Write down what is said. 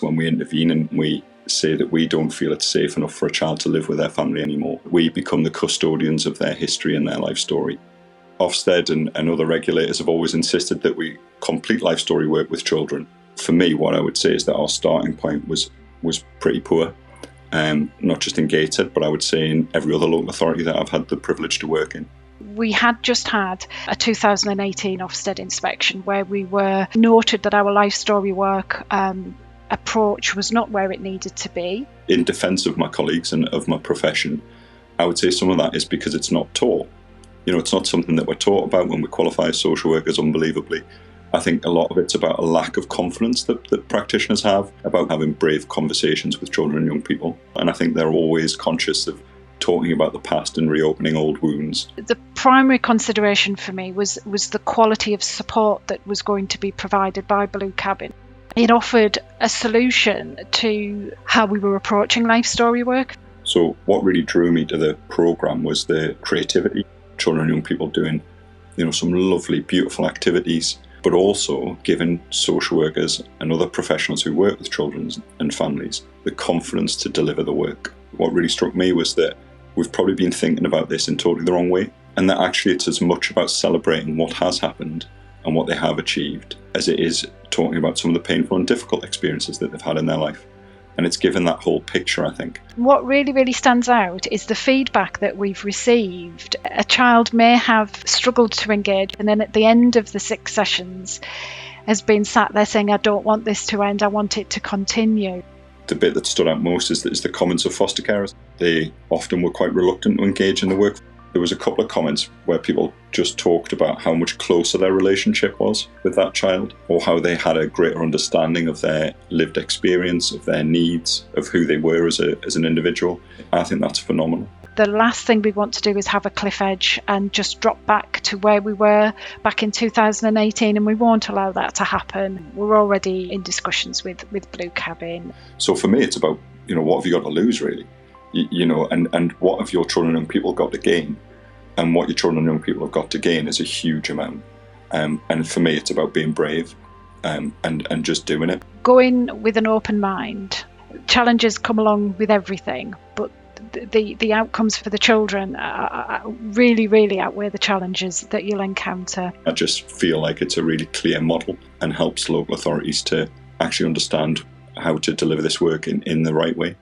When we intervene and we say that we don't feel it's safe enough for a child to live with their family anymore, we become the custodians of their history and their life story. Ofsted and other regulators have always insisted that we complete life story work with children. For me, what I would say is that our starting point was pretty poor, not just in Gateshead, but I would say in every other local authority that I've had the privilege to work in. We had just had a 2018 Ofsted inspection where we were noted that our life story work approach was not where it needed to be. In defence of my colleagues and of my profession, I would say some of that is because it's not taught. It's not something that we're taught about when we qualify as social workers, unbelievably. I think a lot of it's about a lack of confidence that practitioners have about having brave conversations with children and young people. And I think they're always conscious of talking about the past and reopening old wounds. The primary consideration for me was the quality of support that was going to be provided by Blue Cabin. It offered a solution to how we were approaching life story work. So what really drew me to the programme was the creativity. Children and young people doing, some lovely, beautiful activities, but also giving social workers and other professionals who work with children and families the confidence to deliver the work. What really struck me was that we've probably been thinking about this in totally the wrong way, and that actually it's as much about celebrating what has happened and what they have achieved as it is talking about some of the painful and difficult experiences that they've had in their life. And it's given that whole picture, I think. What really, really stands out is the feedback that we've received. A child may have struggled to engage, and then at the end of the 6 sessions has been sat there saying, I don't want this to end, I want it to continue. The bit that stood out most is the comments of foster carers. They often were quite reluctant to engage in the work. There was a couple of comments where people just talked about how much closer their relationship was with that child, or how they had a greater understanding of their lived experience, of their needs, of who they were as an individual. I think that's phenomenal. The last thing we want to do is have a cliff edge and just drop back to where we were back in 2018, and we won't allow that to happen. We're already in discussions with Blue Cabin. So for me, it's about, what have you got to lose, really? And what have your children and young people got to gain? And what your children and young people have got to gain is a huge amount. And for me, it's about being brave and just doing it. Going with an open mind. Challenges come along with everything, but the outcomes for the children really, really outweigh the challenges that you'll encounter. I just feel like it's a really clear model and helps local authorities to actually understand how to deliver this work in the right way.